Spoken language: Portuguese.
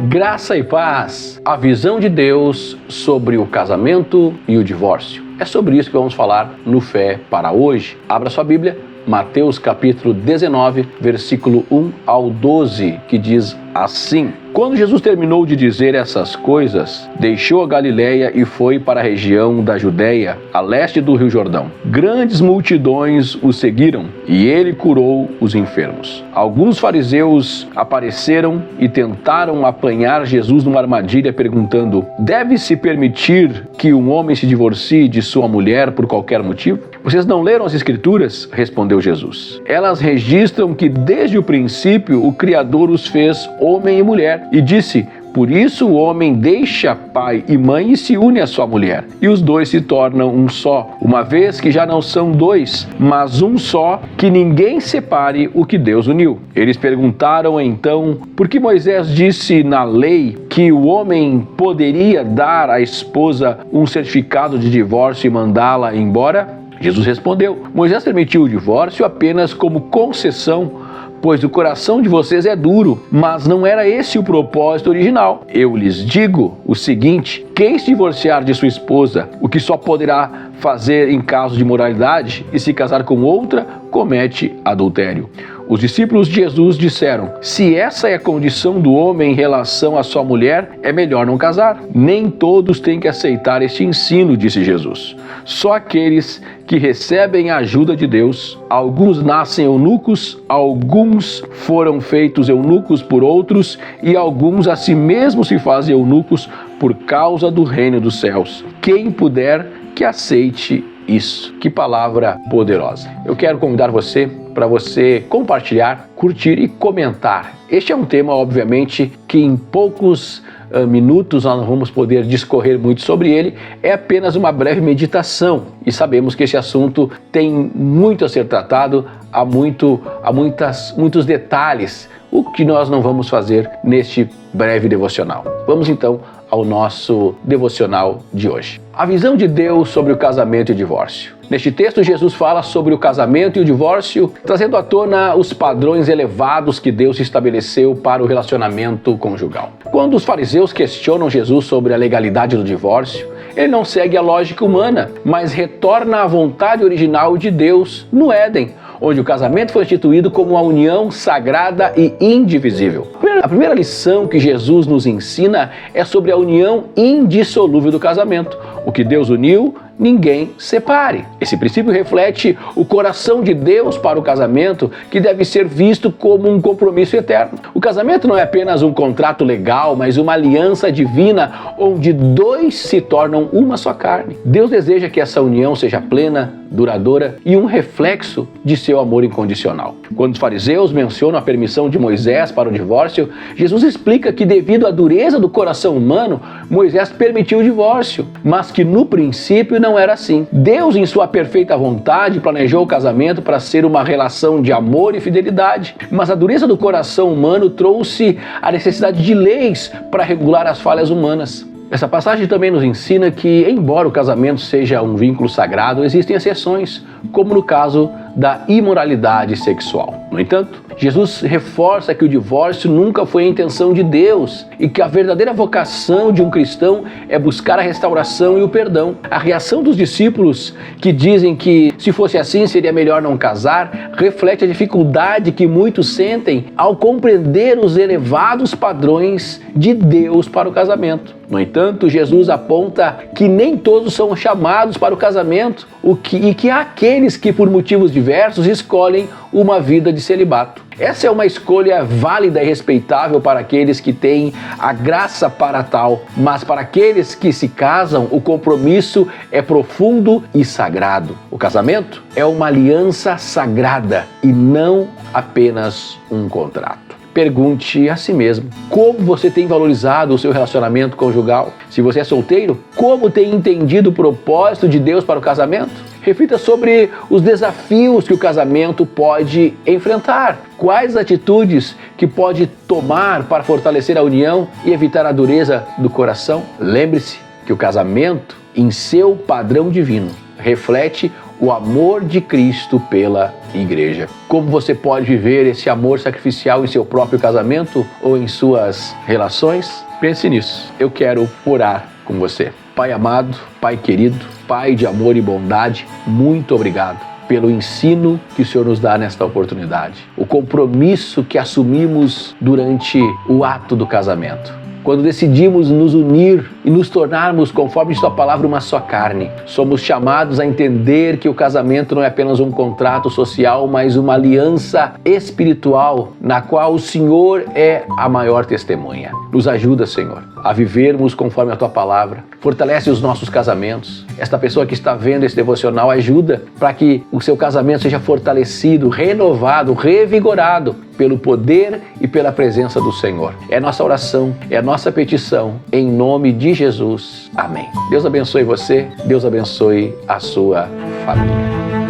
Graça e paz, a visão de Deus sobre o casamento e o divórcio. É sobre isso que vamos falar no Fé para hoje. Abra sua Bíblia, Mateus capítulo 19, versículo 1 ao 12, que diz assim: Quando Jesus terminou de dizer essas coisas, deixou a Galileia e foi para a região da Judéia, a leste do Rio Jordão. Grandes multidões o seguiram e ele curou os enfermos. Alguns fariseus apareceram e tentaram apanhar Jesus numa armadilha, perguntando: deve-se permitir que um homem se divorcie de sua mulher por qualquer motivo? Vocês não leram as Escrituras? Respondeu Jesus. Elas registram que desde o princípio o Criador os fez homem e mulher, e disse: por isso o homem deixa pai e mãe e se une à sua mulher, e os dois se tornam um só, uma vez que já não são dois, mas um só, que ninguém separe o que Deus uniu. Eles perguntaram então, por que Moisés disse na lei que o homem poderia dar à esposa um certificado de divórcio e mandá-la embora? Jesus respondeu: Moisés permitiu o divórcio apenas como concessão, pois o coração de vocês é duro, mas não era esse o propósito original. Eu lhes digo o seguinte: quem se divorciar de sua esposa, o que só poderá fazer em caso de imoralidade, e se casar com outra, comete adultério. Os discípulos de Jesus disseram: se essa é a condição do homem em relação à sua mulher, é melhor não casar. Nem todos têm que aceitar este ensino, disse Jesus. Só aqueles que recebem a ajuda de Deus. Alguns nascem eunucos, alguns foram feitos eunucos por outros, e alguns a si mesmos se fazem eunucos por causa do reino dos céus. Quem puder, que aceite isso. Que palavra poderosa. Eu quero convidar você para você compartilhar, curtir e comentar. Este é um tema, obviamente, que em poucos minutos nós não vamos poder discorrer muito sobre ele. É apenas uma breve meditação e sabemos que esse assunto tem muito a ser tratado, há muitos detalhes, o que nós não vamos fazer neste breve devocional. Vamos então ao nosso devocional de hoje. A visão de Deus sobre o casamento e o divórcio. Neste texto, Jesus fala sobre o casamento e o divórcio, trazendo à tona os padrões elevados que Deus estabeleceu para o relacionamento conjugal. Quando os fariseus questionam Jesus sobre a legalidade do divórcio, ele não segue a lógica humana, mas retorna à vontade original de Deus no Éden, onde o casamento foi instituído como uma união sagrada e indivisível. A primeira lição que Jesus nos ensina é sobre a união indissolúvel do casamento. O que Deus uniu, ninguém separe. Esse princípio reflete o coração de Deus para o casamento, que deve ser visto como um compromisso eterno. O casamento não é apenas um contrato legal, mas uma aliança divina, onde dois se tornam uma só carne. Deus deseja que essa união seja plena, duradoura e um reflexo de seu amor incondicional. Quando os fariseus mencionam a permissão de Moisés para o divórcio, Jesus explica que devido à dureza do coração humano, Moisés permitiu o divórcio, mas que no princípio não era assim. Deus, em sua perfeita vontade, planejou o casamento para ser uma relação de amor e fidelidade, mas a dureza do coração humano trouxe a necessidade de leis para regular as falhas humanas. Essa passagem também nos ensina que, embora o casamento seja um vínculo sagrado, existem exceções, como no caso da imoralidade sexual. No entanto, Jesus reforça que o divórcio nunca foi a intenção de Deus e que a verdadeira vocação de um cristão é buscar a restauração e o perdão. A reação dos discípulos, que dizem que se fosse assim seria melhor não casar, reflete a dificuldade que muitos sentem ao compreender os elevados padrões de Deus para o casamento. No entanto, Jesus aponta que nem todos são chamados para o casamento e que há aqueles que, por motivos diversos, escolhem uma vida de celibato. Essa é uma escolha válida e respeitável para aqueles que têm a graça para tal, mas para aqueles que se casam, o compromisso é profundo e sagrado. O casamento é uma aliança sagrada e não apenas um contrato. Pergunte a si mesmo: como você tem valorizado o seu relacionamento conjugal? Se você é solteiro, como tem entendido o propósito de Deus para o casamento? Reflita sobre os desafios que o casamento pode enfrentar. Quais atitudes que pode tomar para fortalecer a união e evitar a dureza do coração? Lembre-se que o casamento, em seu padrão divino, reflete o amor de Cristo pela igreja. Como você pode viver esse amor sacrificial em seu próprio casamento ou em suas relações? Pense nisso. Eu quero orar com você. Pai amado, Pai querido, Pai de amor e bondade, muito obrigado pelo ensino que o Senhor nos dá nesta oportunidade. O compromisso que assumimos durante o ato do casamento. Quando decidimos nos unir e nos tornarmos, conforme sua palavra, uma só carne, somos chamados a entender que o casamento não é apenas um contrato social, mas uma aliança espiritual na qual o Senhor é a maior testemunha. Nos ajuda, Senhor, a vivermos conforme a tua palavra. Fortalece os nossos casamentos. Esta pessoa que está vendo esse devocional ajuda para que o seu casamento seja fortalecido, renovado, revigorado pelo poder e pela presença do Senhor. É nossa oração, é nossa petição, em nome de Jesus. Amém. Deus abençoe você, Deus abençoe a sua família.